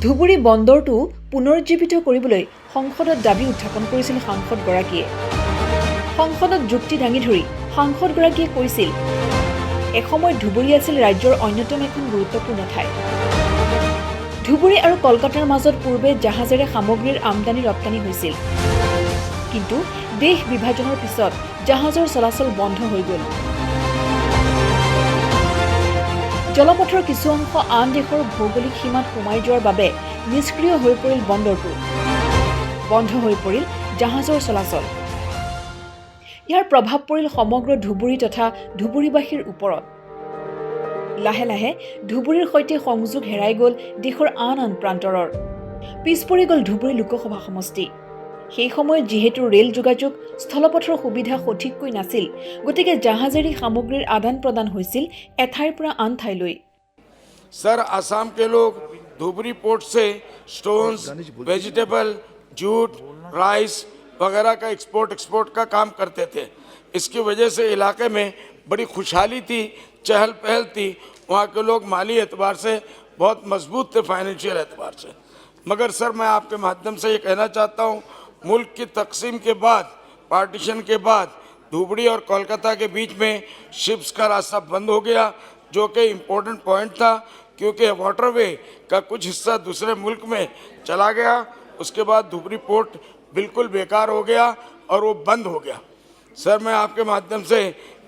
ধুবুৰী বন্দৰটো পুনৰুজ্জীৱিত কৰিবলৈ সংসদত দাবী উত্থাপন কৰিছিল সাংসদগৰাকীয়ে। সংসদত যুক্তি দাঙি ধৰি সাংসদগৰাকীয়ে কৈছিল, এসময়ত ধুবুৰী আছিল ৰাজ্যৰ অন্যতম এখন গুৰুত্বপূৰ্ণ ঠাই। ধুবুৰী আৰু কলকাতাৰ মাজত পূৰ্বে জাহাজেৰে সামগ্ৰীৰ আমদানি ৰপ্তানি হৈছিল। কিন্তু দেশ বিভাজনৰ পিছত জাহাজৰ চলাচল বন্ধ হৈ গ'ল। জলপথৰ কিছু অংশ আন দেশৰ ভৌগোলিক সীমাত সোমাই যোৱাৰ বাবে নিষ্ক্ৰিয় হৈ পৰিল বন্দৰটো। বন্ধ হৈ পৰিল জাহাজৰ চলাচল। ইয়াৰ প্ৰভাৱ পৰিল সমগ্ৰ ধুবুৰী তথা ধুবুৰীবাসীৰ ওপৰত। লাহে লাহে ধুবুৰীৰ সৈতে সংযোগ হেৰাই গ'ল দেশৰ আন আন প্ৰান্তৰৰ। পিছ পৰি গ'ল ধুবুৰী লোকসভা সমষ্টি। সেই সময়ত যিহেতু ৰেল যোগাযোগ স্থলপথৰ সুবিধা সঠিককৈ নাছিল, গতিকে জাহাজেৰে সামগ্ৰীৰ আদান প্ৰদান হৈছিল এঠাইৰ পৰা আন ঠাইলৈ। सर असम के लोग धुबरी पोर्ट से स्टोन्स, वेजिटेबल, जूट, राइस वगैरह का एक्सपोर्ट का काम करते थे। इसकी वजह से इलाके में बड़ी खुशहाली थी, चहल पहल थी। वहाँ के लोग माली एतबार से बहुत मजबूत थे, फाइनेंशियल एतबार से। मगर सर मैं आपके माध्यम से ये कहना चाहता हूँ, मुल्क की तकसीम के बाद, पार्टीशन के बाद धुबरी और कोलकाता के बीच में शिप्स का रास्ता बंद हो गया, जो कि इम्पोर्टेंट पॉइंट था, क्योंकि वाटरवे का कुछ हिस्सा दूसरे मुल्क में चला गया। उसके बाद धुबरी पोर्ट बिल्कुल बेकार हो गया और वो बंद हो गया। सर मैं आपके माध्यम से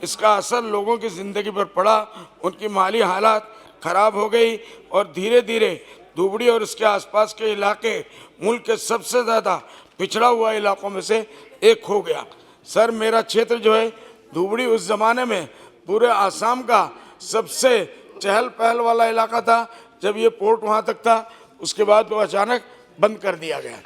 इसका असर लोगों की ज़िंदगी पर पड़ा, उनकी माली हालात ख़राब हो गई और धीरे धीरे धुबरी और इसके आसपास के इलाके मुल्क के सबसे ज़्यादा पिछड़ा हुआ इलाकों में से एक हो गया। सर मेरा क्षेत्र जो है धुबरी उस ज़माने में पूरे आसाम का सबसे चहल पहल वाला इलाका था। जब ये पोर्ट वहाँ तक था, उसके बाद वो अचानक बंद कर दिया गया।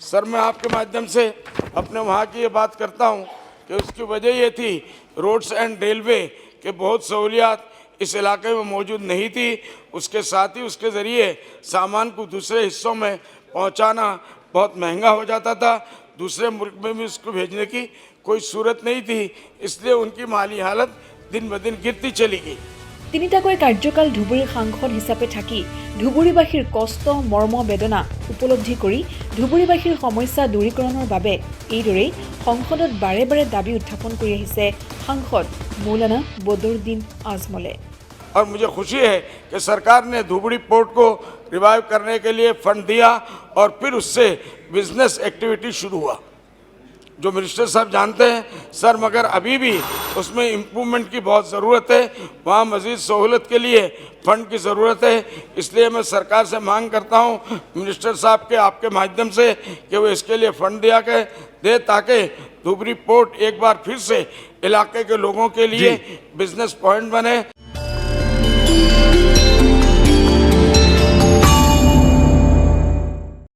सर मैं आपके माध्यम से अपने वहाँ की ये बात करता हूँ कि उसकी वजह ये थी, रोड्स एंड रेलवे के बहुत सहूलियात इस इलाके में मौजूद नहीं थी। उसके साथ ही उसके ज़रिए सामान को दूसरे हिस्सों में पहुँचाना बहुत महंगा हो जाता था। दूसरे मुल्क में भी उसको भेजने की कोई सूरत नहीं थी, इसलिए उनकी माली हालत दिन ब दिन गिरती चली गई। তিনিটাকৈ কাৰ্যকাল ধুবুৰীৰ সাংসদ হিচাপে থাকি ধুবুৰীবাসীৰ কষ্ট মৰ্ম বেদনা উপলব্ধি কৰি ধুবুৰীবাসীৰ সমস্যা দূৰীকৰণৰ বাবে এইদৰেই সংসদত বাৰে বাৰে দাবী উত্থাপন কৰি আহিছে সাংসদ মৌলানা বদৰুদ্দিন আজমলে। और मुझे खुशी है कि सरकार ने धुबरी पोर्ट को रिवाइव करने के लिए फंड दिया और फिर उससे बिजनेस एक्टिविटी शुरू हुआ, जो मिनिस्टर साहब जानते हैं सर। मगर अभी भी उसमें इम्प्रूवमेंट की बहुत ज़रूरत है, वहाँ मज़ीद सहूलत के लिए फ़ंड की ज़रूरत है। इसलिए मैं सरकार से मांग करता हूँ मिनिस्टर साहब के आपके माध्यम से कि वो इसके लिए फ़ंड दिया दे, ताकि धुबरी पोर्ट एक बार फिर से इलाके के लोगों के लिए बिजनेस पॉइंट बने